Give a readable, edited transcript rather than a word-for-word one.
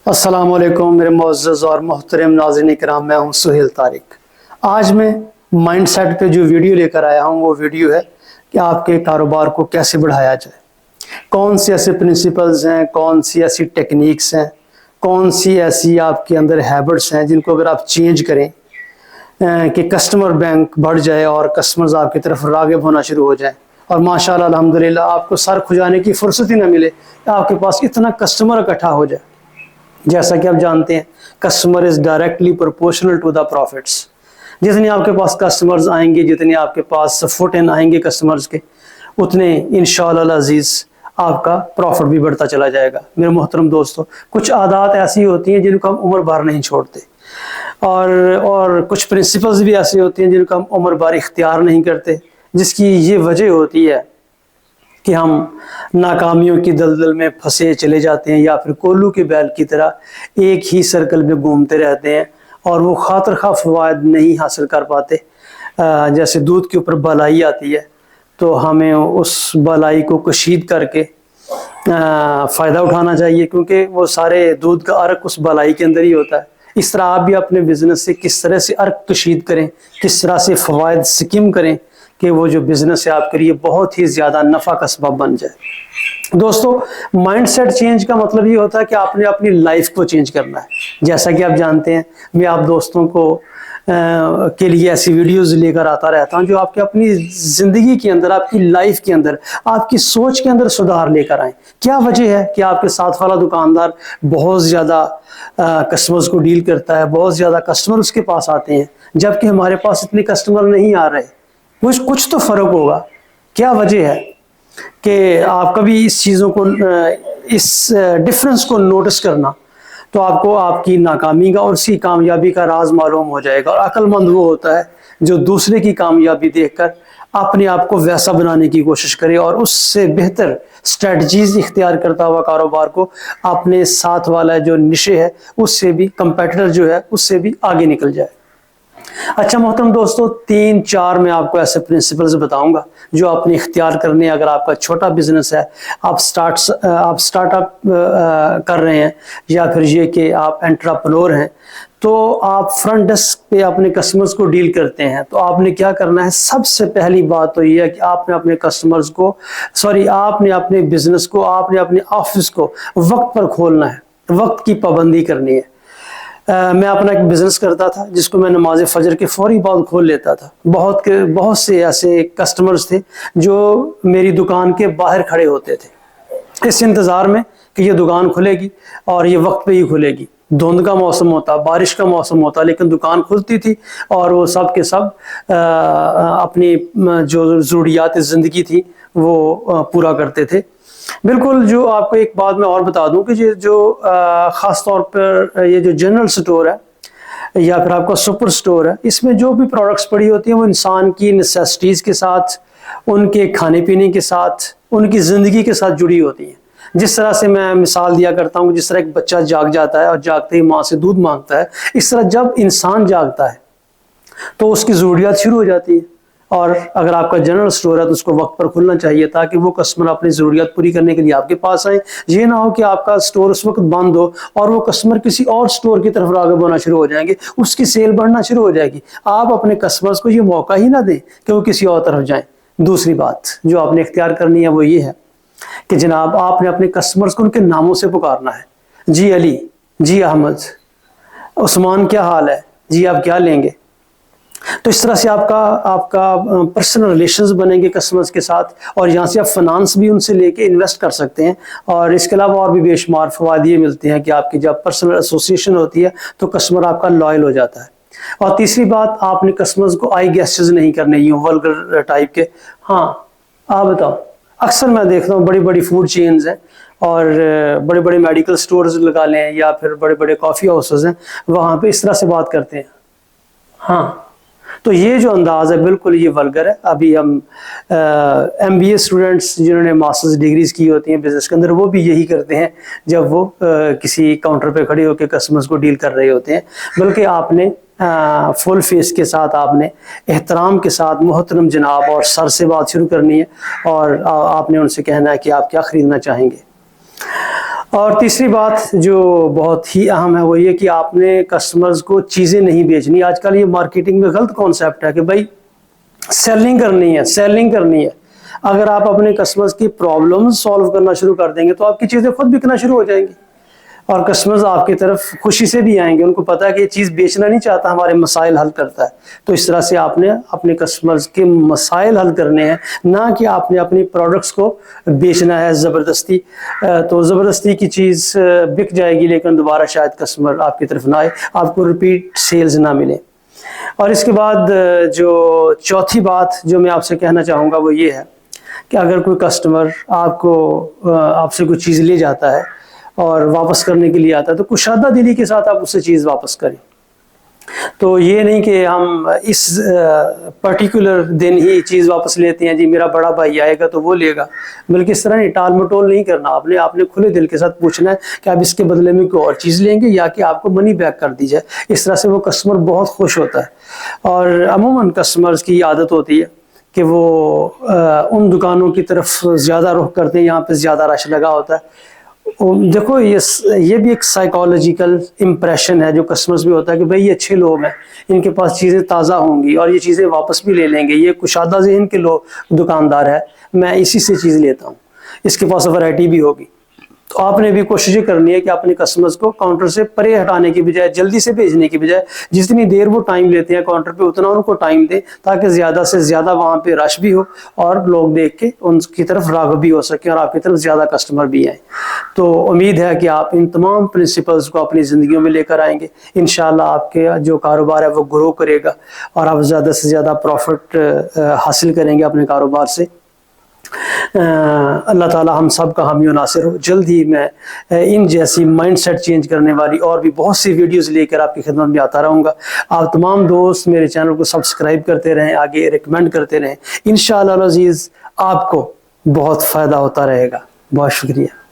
السلام علیکم میرے معزز اور محترم ناظرین کرام، میں ہوں سہیل طارق۔ آج میں مائنڈ سیٹ پہ جو ویڈیو لے کر آیا ہوں وہ ویڈیو ہے کہ آپ کے کاروبار کو کیسے بڑھایا جائے، کون سی ایسے پرنسپلز ہیں، کون سی ایسی ٹیکنیکس ہیں، کون سی ایسی آپ کے اندر ہیبٹس ہیں جن کو اگر آپ چینج کریں کہ کسٹمر بینک بڑھ جائے اور کسٹمرز آپ کی طرف راغب ہونا شروع ہو جائیں، اور ماشاءاللہ الحمدللہ آپ کو سر کھجانے کی فرصت ہی نہ ملے کہ آپ کے پاس اتنا کسٹمر اکٹھا ہو جائے۔ جیسا کہ آپ جانتے ہیں customer is directly proportional to the profits. جتنے آپ کے پاس کسٹمرز آئیں گے، جتنے آپ کے پاس فٹ ان آئیں گے کسٹمرز کے، اتنے انشاءاللہ العزیز آپ کا پروفٹ بھی بڑھتا چلا جائے گا۔ میرے محترم دوستو، کچھ عادات ایسی ہوتی ہیں جن کو ہم عمر بھر نہیں چھوڑتے، اور کچھ پرنسپلز بھی ایسی ہوتی ہیں جن کو ہم عمر بھر اختیار نہیں کرتے، جس کی یہ وجہ ہوتی ہے کہ ہم ناکامیوں کی دلدل میں پھنسے چلے جاتے ہیں، یا پھر کولو کے بیل کی طرح ایک ہی سرکل میں گھومتے رہتے ہیں اور وہ خاطر خواہ فوائد نہیں حاصل کر پاتے۔ جیسے دودھ کے اوپر بالائی آتی ہے تو ہمیں اس بالائی کو کشید کر کے فائدہ اٹھانا چاہیے، کیونکہ وہ سارے دودھ کا عرق اس بالائی کے اندر ہی ہوتا ہے۔ اس طرح آپ بھی اپنے بزنس سے کس طرح سے عرق کشید کریں، کس طرح سے فوائد سکیم کریں کہ وہ جو بزنس ہے آپ کے لیے بہت ہی زیادہ نفع کا سبب بن جائے۔ دوستو، مائنڈ سیٹ چینج کا مطلب یہ ہوتا ہے کہ آپ نے اپنی لائف کو چینج کرنا ہے۔ جیسا کہ آپ جانتے ہیں میں آپ دوستوں کو کے لیے ایسی ویڈیوز لے کر آتا رہتا ہوں جو آپ کے اپنی زندگی کے اندر، آپ کی لائف کے اندر، آپ کی سوچ کے اندر سدھار لے کر آئیں۔ کیا وجہ ہے کہ آپ کے ساتھ والا دکاندار بہت زیادہ کسٹمرز کو ڈیل کرتا ہے، بہت زیادہ کسٹمر اس کے پاس آتے ہیں، جبکہ ہمارے پاس اتنے کسٹمر نہیں آ رہے؟ کچھ تو فرق ہوگا۔ کیا وجہ ہے کہ آپ کبھی اس چیزوں کو، اس ڈفرنس کو نوٹس کرنا، تو آپ کو آپ کی ناکامی کا اور اس کی کامیابی کا راز معلوم ہو جائے گا۔ اور عقل مند وہ ہوتا ہے جو دوسرے کی کامیابی دیکھ کر اپنے آپ کو ویسا بنانے کی کوشش کرے اور اس سے بہتر اسٹریٹجیز اختیار کرتا ہوا کاروبار کو اپنے ساتھ والا جو نشے ہے اس سے بھی، کمپیٹیٹر جو ہے اس سے بھی آگے نکل جائے۔ اچھا محترم دوستو، 3-4 میں آپ کو ایسے پرنسپلز بتاؤں گا جو آپ نے اختیار کرنے۔ اگر آپ کا چھوٹا بزنس ہے، آپ سٹارٹ اپ کر رہے ہیں، یا پھر یہ کہ آپ انٹرپرینور ہیں، تو آپ فرنٹ ڈیسک پہ اپنے کسٹمرز کو ڈیل کرتے ہیں، تو آپ نے کیا کرنا ہے؟ سب سے پہلی بات تو یہ ہے کہ آپ نے اپنے کسٹمرز کو، آپ نے اپنے بزنس کو، آپ نے اپنے آفس کو وقت پر کھولنا ہے، وقت کی پابندی کرنی ہے۔ میں اپنا ایک بزنس کرتا تھا جس کو میں نماز فجر کے فوری بعد کھول لیتا تھا۔ بہت سے ایسے کسٹمرز تھے جو میری دکان کے باہر کھڑے ہوتے تھے اس انتظار میں کہ یہ دکان کھلے گی اور یہ وقت پہ ہی کھلے گی۔ دھند کا موسم ہوتا، بارش کا موسم ہوتا، لیکن دکان کھلتی تھی اور وہ سب کے سب اپنی جو ضروریات زندگی تھی وہ پورا کرتے تھے۔ بالکل، جو آپ کو ایک بات میں اور بتا دوں کہ یہ جو خاص طور پر یہ جو جنرل سٹور ہے یا پھر آپ کا سپر سٹور ہے، اس میں جو بھی پروڈکٹس پڑی ہوتی ہیں وہ انسان کی نیسیسٹیز کے ساتھ، ان کے کھانے پینے کے ساتھ، ان کی زندگی کے ساتھ جڑی ہوتی ہیں۔ جس طرح سے میں مثال دیا کرتا ہوں کہ جس طرح ایک بچہ جاگ جاتا ہے اور جاگتے ہی ماں سے دودھ مانگتا ہے، اس طرح جب انسان جاگتا ہے تو اس کی ضروریات شروع ہو جاتی ہیں۔ اور اگر آپ کا جنرل سٹور ہے تو اس کو وقت پر کھلنا چاہیے تاکہ وہ کسٹمر اپنی ضروریات پوری کرنے کے لیے آپ کے پاس آئیں۔ یہ نہ ہو کہ آپ کا سٹور اس وقت بند ہو اور وہ کسٹمر کسی اور سٹور کی طرف راغب ہونا شروع ہو جائیں گے، اس کی سیل بڑھنا شروع ہو جائے گی۔ آپ اپنے کسٹمرز کو یہ موقع ہی نہ دیں کہ وہ کسی اور طرف جائیں۔ دوسری بات جو آپ نے اختیار کرنی ہے وہ یہ ہے کہ جناب آپ نے اپنے کسٹمرز کو ان کے ناموں سے پکارنا ہے۔ جی علی، جی احمد، عثمان، کیا حال ہے؟ جی آپ کیا لیں گے؟ تو اس طرح سے آپ کا پرسنل ریلیشنز بنیں گے کسٹمرز کے ساتھ، اور یہاں سے آپ فنانس بھی ان سے لے کے انویسٹ کر سکتے ہیں۔ اور اس کے علاوہ اور بھی بے شمار فوائد یہ ملتے ہیں کہ آپ کی جب پرسنل ایسوسیشن ہوتی ہے تو کسٹمر آپ کا لائل ہو جاتا ہے۔ اور تیسری بات، آپ نے کسٹمرز کو آئی گیسٹز نہیں کرنے، یوں ولگر ٹائپ کے۔ ہاں آپ بتاؤ، اکثر میں دیکھتا ہوں بڑی بڑی فوڈ چینز ہیں اور بڑے بڑے میڈیکل سٹورز لگا لیں یا پھر بڑے بڑے کافی ہاؤسز ہیں، وہاں پہ اس طرح سے بات کرتے ہیں۔ ہاں، تو یہ جو انداز ہے بالکل یہ ولگر ہے۔ ابھی ہم ایم بی اے اسٹوڈنٹس جنہوں نے ماسٹرز ڈگریز کی ہوتی ہیں بزنس کے اندر، وہ بھی یہی کرتے ہیں جب وہ کسی کاؤنٹر پہ کھڑے ہو کے کسٹمرز کو ڈیل کر رہے ہوتے ہیں۔ بلکہ آپ نے فل فیس کے ساتھ، آپ نے احترام کے ساتھ محترم جناب اور سر سے بات شروع کرنی ہے، اور آپ نے ان سے کہنا ہے کہ آپ کیا خریدنا چاہیں گے۔ اور تیسری بات جو بہت ہی اہم ہے وہ یہ کہ آپ نے کسٹمرز کو چیزیں نہیں بیچنی. آج کل یہ مارکیٹنگ میں غلط کانسیپٹ ہے کہ بھائی سیلنگ کرنی ہے. اگر آپ اپنے کسٹمرز کی پرابلم سالو کرنا شروع کر دیں گے تو آپ کی چیزیں خود بکنا شروع ہو جائیں گی اور کسٹمرز آپ کی طرف خوشی سے بھی آئیں گے. ان کو پتا ہے کہ یہ چیز بیچنا نہیں چاہتا, ہمارے مسائل حل کرتا ہے. تو اس طرح سے آپ نے اپنے کسٹمرز کے مسائل حل کرنے ہیں, نہ کہ آپ نے اپنی پروڈکٹس کو بیچنا ہے زبردستی. تو زبردستی کی چیز بک جائے گی لیکن دوبارہ شاید کسٹمر آپ کی طرف نہ آئے, آپ کو ریپیٹ سیلز نہ ملے. اور اس کے بعد جو چوتھی بات جو میں آپ سے کہنا چاہوں گا وہ یہ ہے کہ اگر کوئی کسٹمر آپ سے کوئی چیز لے جاتا ہے اور واپس کرنے کے لیے آتا ہے تو کشادہ دلی کے ساتھ آپ اس سے چیز واپس کریں. تو یہ نہیں کہ ہم اس پرٹیکولر دن ہی چیز واپس لیتے ہیں, جی میرا بڑا بھائی آئے گا تو وہ لے گا, بلکہ اس طرح نہیں, ٹال مٹول نہیں کرنا. آپ نے کھلے دل کے ساتھ پوچھنا ہے کہ آپ اس کے بدلے میں کوئی اور چیز لیں گے یا کہ آپ کو منی بیک کر دی جائے. اس طرح سے وہ کسٹمر بہت خوش ہوتا ہے. اور عموماً کسٹمرز کی عادت ہوتی ہے کہ وہ ان دکانوں کی طرف زیادہ رخ کرتے ہیں, یہاں پہ زیادہ رش لگا ہوتا ہے. دیکھو یہ بھی ایک سائیکالوجیکل امپریشن ہے جو کسٹمرز بھی ہوتا ہے کہ بھئی یہ اچھے لوگ ہیں, ان کے پاس چیزیں تازہ ہوں گی اور یہ چیزیں واپس بھی لے لیں گے, یہ کشادہ ذہن کے لوگ دکاندار ہے, میں اسی سے چیز لیتا ہوں, اس کے پاس ورائٹی بھی ہوگی. تو آپ نے بھی کوشش کرنی ہے کہ اپنے کسٹمرز کو کاؤنٹر سے پرے ہٹانے کی بجائے, جلدی سے بھیجنے کی بجائے, جتنی دیر وہ ٹائم لیتے ہیں کاؤنٹر پہ اتنا ان کو ٹائم دیں تاکہ زیادہ سے زیادہ وہاں پہ رش بھی ہو اور لوگ دیکھ کے ان کی طرف راغب بھی ہو سکیں اور آپ کی طرف زیادہ کسٹمر بھی آئیں. تو امید ہے کہ آپ ان تمام پرنسپلز کو اپنی زندگیوں میں لے کر آئیں گے. انشاءاللہ آپ کے جو کاروبار ہے وہ گرو کرے گا اور آپ زیادہ سے زیادہ پروفٹ حاصل کریں گے اپنے کاروبار سے. اللہ تعالی ہم سب کا حامی و ناصر ہو. جلد ہی میں ان جیسی مائنڈ سیٹ چینج کرنے والی اور بھی بہت سی ویڈیوز لے کر آپ کی خدمت میں آتا رہوں گا. آپ تمام دوست میرے چینل کو سبسکرائب کرتے رہیں, آگے ریکمینڈ کرتے رہیں. انشاءاللہ العزیز آپ کو بہت فائدہ ہوتا رہے گا. بہت شکریہ.